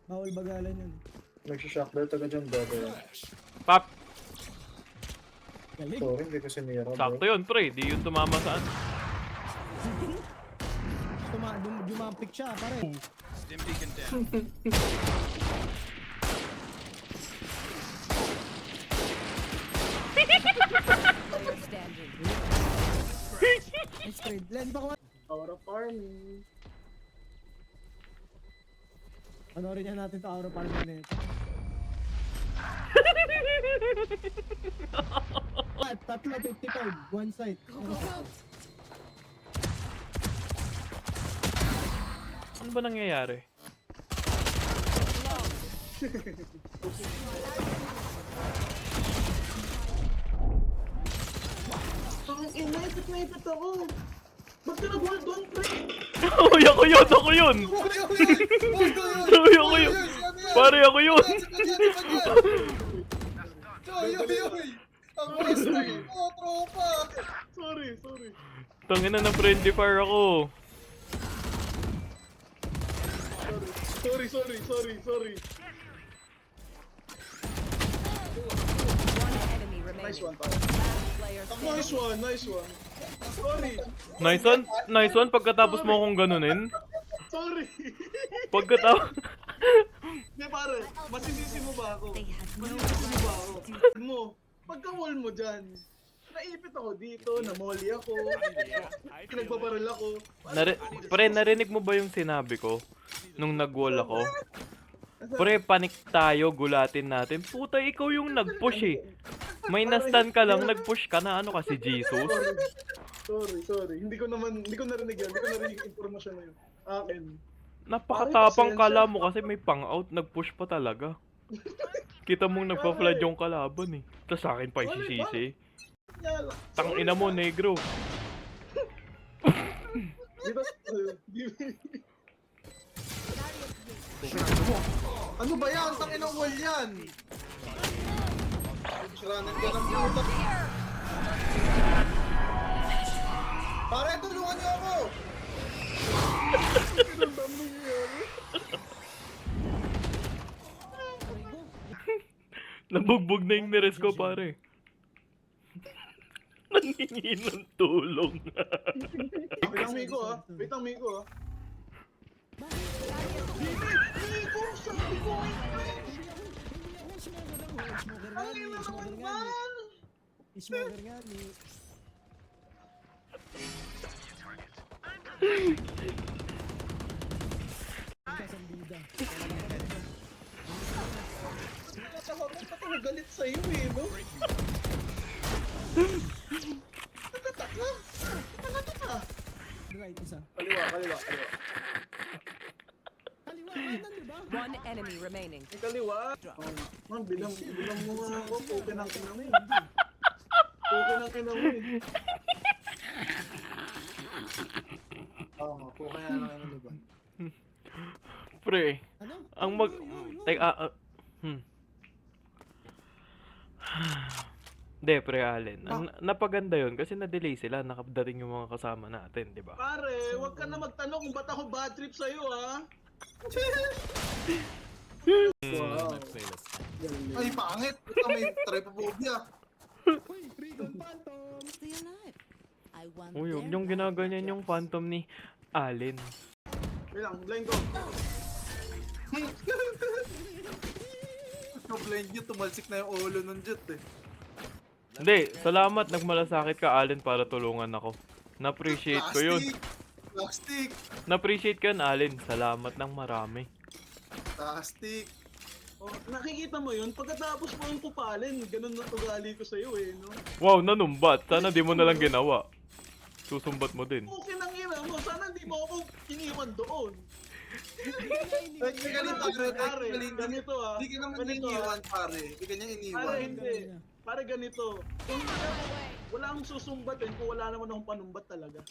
Bawal bagalan yun. Nagsha-shock dahil taga dyan brother. Pop! Galing. Sorry, hindi ko sinira bro. Sakto yun, pre. Di yun tumama saan. Jumampik siya, pare. Stim beacon down. Player standing. Next trade. Len pa ko. Aura farming. Panorin niya natin to Aura Farming na ito. Tatlo, 55. One side. Ano ba nangyayari? Ang ina, ipit ako. Ba't ka nag-hold on, pre? Uy, ako yun! Ako yun! Uy, ako yun! Pare, ako yun! Ang master yun! Oh, tropa! Sorry. Tangina ng friendly fire ako. Sorry. One enemy remaining. Nice one, pare. Player standing. Nice one. Sorry. Nice one pagkatapos mo akong ganunin. Sorry. Pagkatapos... Hindi pare, masisisi mo ba ako? Pagka-wall mo dyan, naipit ako dito, namoli ako, pinagbabaril ako. Pre, narinig mo ba yung sinabi ko? Nung nag-wall ako? Pre, panik tayo, gulatin natin. Puta, ikaw yung nag-push eh. May na-stun ka lang, nag-push ka na. Ano kasi, Jesus? Sorry. Hindi ko narinig yan. Hindi ko narinig yung informasyon na yun. Akin. Napakatapang kala mo kasi may pang-out, nag-push pa talaga. Kita mong nagpa-flood yung kalaban eh. Tapos sa akin pa isisisi. Yala. Tangina mo, negro. Ano ba yan? Tanginang wall yan! Siranan ka ng puta. Pare, tulungan niyo ako! Nabugbog na yung nires ko, pare. Nangingi ng tulong. Wait ang Miko ah. Miko, sabi ko! Ang ina naman man! Smoker nga ni. Kasambida. Ako galit sa'yo eh, no? Taka. Right, isa. Kaliwa. Kaliwa kanan, di ba? One enemy remaining. Yung kaliwa. Man, bilang mo nga ako. Puke ng kinang eh. Oo nga, puke na lang ano ba? Pre, Ano? ang mag... Hindi, pre, Allen. Napaganda yun kasi na-delay sila. Nakadating yung mga kasama natin, di ba? Pare, wag ka na magtanong kung ba't ako bad trip sa'yo, ha? Wow. Ay, pangit! Ito may trypophobia. Uy, Recon Phantom! Stay alive. I want Uy, huwag their niyong ginaganyan yung phantom ni Allen. Wait lang, blind ko. Blind yun, tumalsik na yung ulo ng jet eh. Hindi, salamat nagmalasakit ka, Allen, para tulungan ako. Na-appreciate ko yun. Plastic! Na-appreciate ko yun, Allen. Salamat ng marami. Plastic! Oh, nakikita mo yun? Pagkatapos mo yung pupalin, ganun na ugali ko sa'yo eh, no? Wow, nanumbat. Sana di mo na lang ginawa. Susumbat mo din. Okay nang ina mo, sana hindi mo ako iniwan doon. Ganito ah. Hindi ka naman Ganito, iniwan, pare. Hindi ka niya iniwan. Pare, hindi. Pare ganito. Wala akong susumbatin kung wala naman akong panumbat talaga.